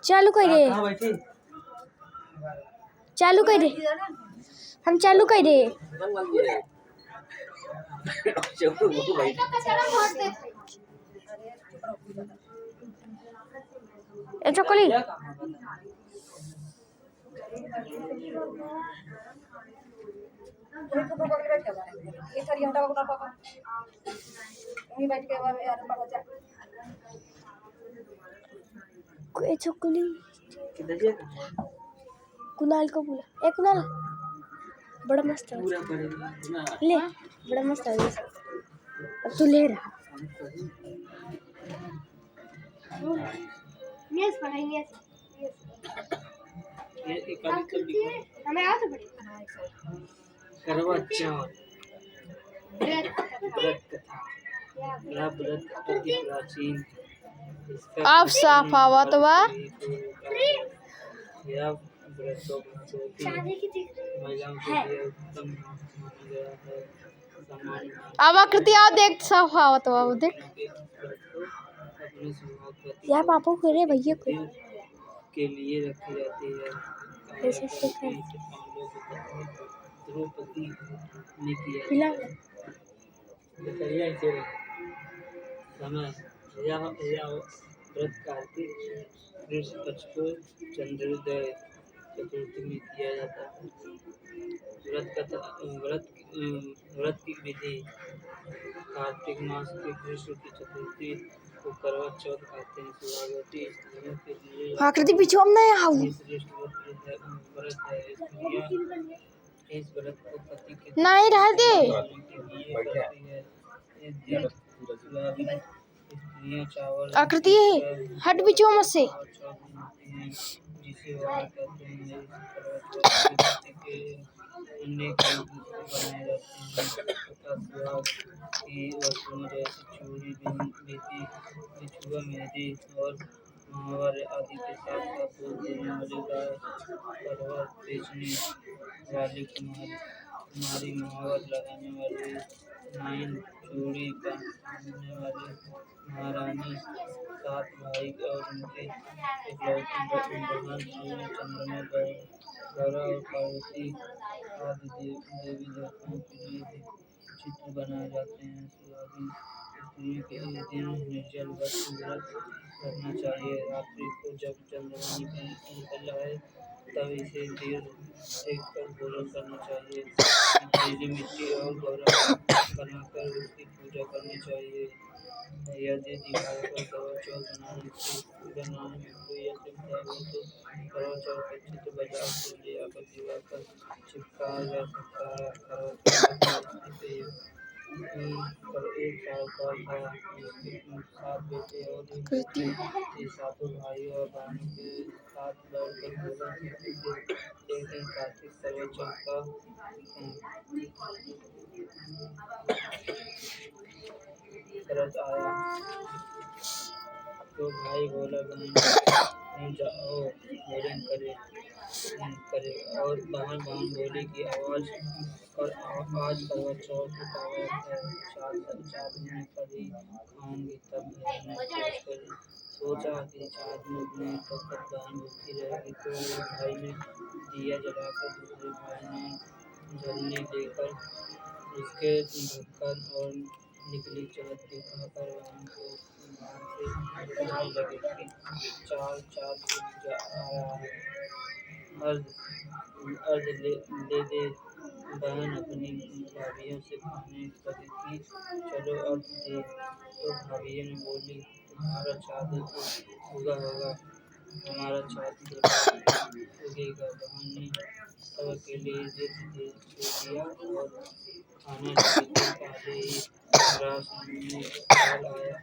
चालू कर दे, चालू कर दे, हम चालू कर दे। चॉकली चॉकली कुणाल को बोला, ए कुणाल बड़ा मस्त है ले, बड़ा मस्त है अब तू ले रहा यस पढ़ाई यस ये हमें आ तो पड़ी करवा चौथ व्रत कथा यह व्रत अति प्राचीन आप साफ आवा तो बा यह व्रत महिलाओं के लिए उत्तम माना गया है। अब आकृति आओ देख साफ आवा तो आओ देख यार पापा को रे भैया को के लिए रखी जाती है। ऐसे द्रौपदी ने किया समय यह व्रत कार्तिक कृष्ण पक्ष को चंद्रोदय चतुर्थी में किया जाता है। व्रत की विधि कार्तिक मास की कृष्ण की चतुर्थी को करवा चौथ कहते हैं। शिवरात्रि स्त्रियों के लिए आकृति पीछे हम नहीं आओ व्रत है। इस व्रत को पति के नहीं रह दे स्त्रियां चावल आकृति है हट पीछे मत से जिसे वार कहते हैं। अनेक बनाए जाते हैं तथा की वस्तुओं जैसे चूड़ी बिंदी बिछुआ मेहंदी और महावर आदि के साथ साथ दूध देने वाली गाय करवा बेचने वाली कुमारी महावर लगाने वाली नाइन चूड़ी पहनने वाली महारानी सात भाई और उनके इकलौती बहन सूर्य चंद्रमा गौरा और पार्वती आदि देवी देवताओं के लिए चित्र बनाए जाते हैं। सुहागिन स्त्रियों के इस दिन निर्जल व्रत रखना चाहिए। रात्रि को जब चंद्रमा निकल आए तब इसे देर सेक कर भोजन करना चाहिए। पीली मिट्टी और गौरा बनाकर उसकी पूजा करनी चाहिए। यदि दीवार पर करवा चौथ बनाने में कोई असुविधा हो तो करवा चौथ का चित्र बाजार से ले आकर दीवार पर चिपकाया जा सकता है। करवा चौथ एक साहूकार था जिसके 7 बेटे और एक बेटी थी। सातों भाइयों और बहनों के साथ बैठकर भोजन करते थे। एक दिन कार्तिक करवा चौथ का व्रत आया तो भाई बोला बहन जाओ भोजन करे और बहन बोली कि आज करवा चौथ का व्रत है, 4 दिन पर ही खाऊंगी। तब बहन ने सोचा कि 4 दिन तक बहन भूखी रहेगी तो भाई ने दिया जलाकर दूसरे भाई ने जलने देकर उसके ढक्कन और निकली चौथ दिखाकर बहन को बाहर से कहने लगे कि चाल आया है, अर्घ ले दे। बहन अपनी भाभियों से कहने लगी कि चलो अर्घ दे। तो भाभियों ने बोली तुम्हारा चाँद उगा होगा, हमारा चाँद उगेगा। बहन ने सब अकेले जिद दे दिया और खाने लगी तो पहले ही रास में चाल आ गया।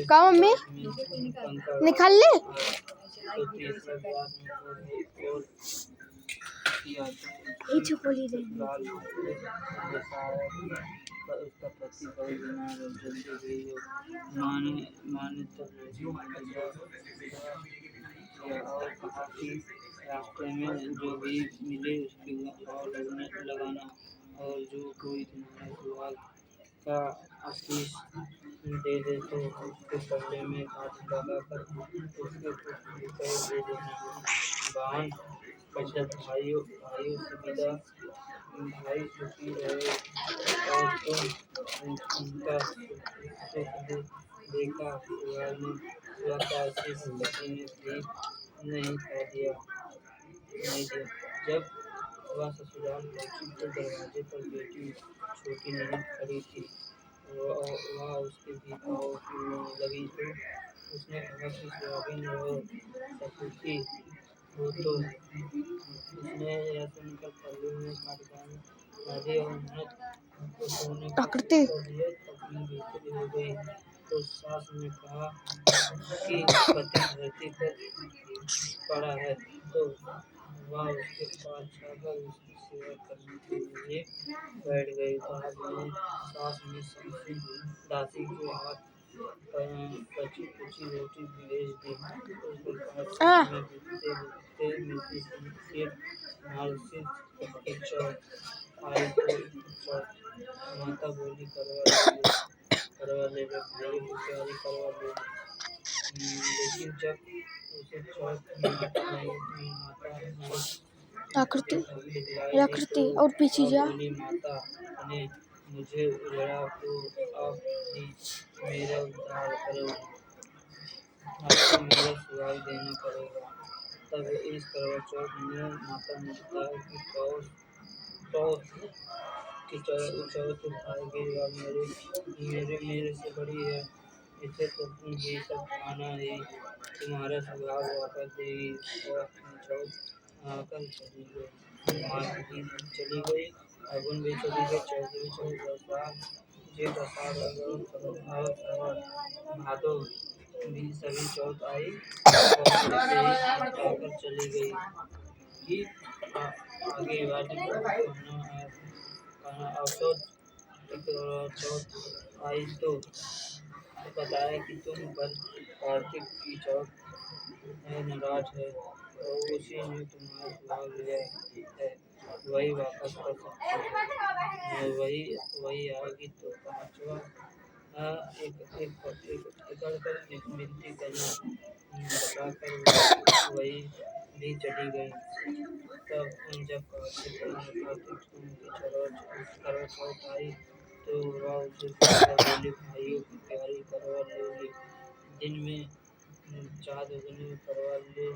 गाँव में निकाल ले तो तीसरा ग्लास में और उसका पति बहुत बीमार और जल्दी गई हो माने तो और कहा कि रास्ते में जो भी मिले उसकी और लगाना और जो कोई तुम्हारे सुहाग का आशीष दे दे तो उसके पल्ले में हाथ लगाकर उसके कुछ रुपए दे देना। बाँध कर जब भाइयों से विदा भाई सुखी रहे और तुम उनका सुख देखा। सुबह का आशीष किसी ने भी नहीं था दिया नहीं दिया। जब वह ससुराल पहुंची तो दरवाजे पर बेटी छोटी ननद खड़ी थी। वह उसके भीतर लगी तो उसने कहा कि सुहागिन हो सपूती हो तो उसने यह सुनकर पल्लू में काटे और ननद को सोने का आकृति उत्तर दिया अपनी बेटी हो गई। तो सास ने कहा कि पति धरती पर पड़ा है तो वह उसके पास जाकर उसकी सेवा करने के लिए बैठ गई। बाद में सास ने दासी के हाथ कच्ची कुची रोटी भेज दी। उस प्रकार से आ समय बीतते बीतते मिलती जुलती मालसी की चौथ आई तो माता बोली करवा ले भाई की तैयारी करवा ले। लेकिन जब उसे चौथ की माता नहीं आकृति दिखलाई दी तो आकृति और पीछे वह जा। बोली माता ने मुझे उजड़ा तो अब ही मेरा उद्धार करो। आपको मेरा सुराग देना पड़ेगा। तब इस करवा चौथ में माता ने बताया कि चौथ की चौथ भाग्य मेरे से बड़ी है। इसे तो तुम ही सब खाना ही तुम्हारा सुहाग वापस देगी। और अपनी चौथ आकर चली गई। माँ भी चली गई, अगुन भी चली गई, चौथ भी चली गई। जेठ आषाढ़ श्रावण भादो भी सभी चौथ आई और ऐसे ही आकर चली गई। कि आगे वाली खाना अवसर चौथ आई तो बताया कि तुम पर कार्तिक की चौथ नाराज है और उसी ने तुम्हारा सुहाग लिया है। वही वापस कर सकती है। वही आएगी तो पांचवा एकड़ कर विनती करना बताकर वही भी चली गई। तब जब कार्तिक की करवा चौथ आई तो वह उसे बुलाकर बोली भाइयों की तैयारी करवा लोगी। दिन में चाँद उगने करवा ले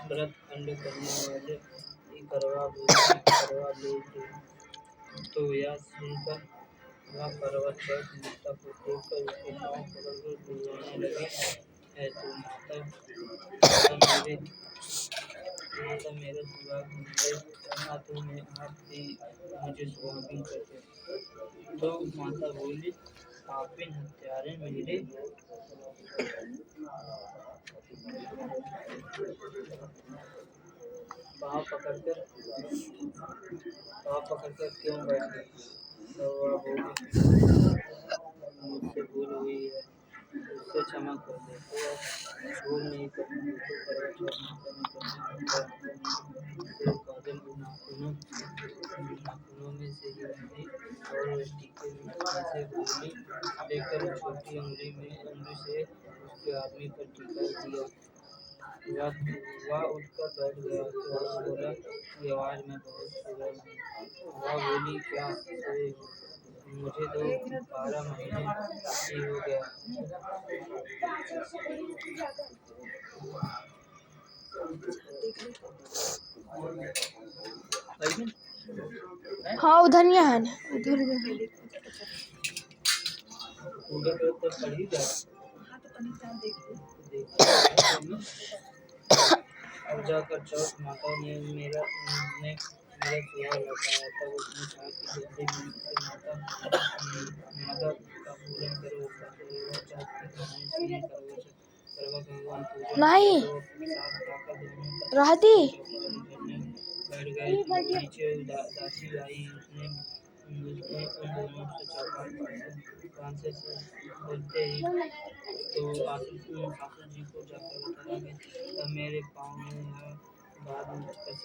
व्रत खंड करने वाले ही करवा लेते। तो यह सुनकर वह करवा चौथ माता को देखकर उसके पाँव पकड़कर बुलवाने लगी है तो माता मेरे सुहाग मिले हाथों में आप ही मुझे सुहागिन कर दे। तो माता बोली पापिन हत्यारे मेरे पाँव पकड़कर क्यों बैठे। तो वह बोली मुझसे भूल हुई है उससे क्षमा कर दे। तो भूल नहीं करूँगी तो करवा चौथ माता ने से काजल नाखूनों में से ही मेहंदी और टीके में से उंगली लेकर छोटी उंगली से उसके आदमी पर टीका दिया। वह उठकर बैठ गया तो बोला कि आवाज में बहुत सुगंध है। वह बोली क्या सोए हो? मुझे तो 12 महीने ही हो गया। हाँ उधर नहीं है ना उधर में है। पढ़ी जा अब जाकर चौथ माता ने मेरा सुहाग लौटाया। तब उसने कहा कि जल्दी से माता का पूजन करो। करवा चौथ की कहानी सुनी। करवा भगवान पूजन नहीं किया तो प्रसाद खाकर दोनों रहती पति पत्नी बैठ गए। नीचे दासी आई उसने उन दोनों से चौपाल पान से बोलते ही तो सासू जी को जाकर बताया कि तब मेरे पाँव में यह बात मुझ पर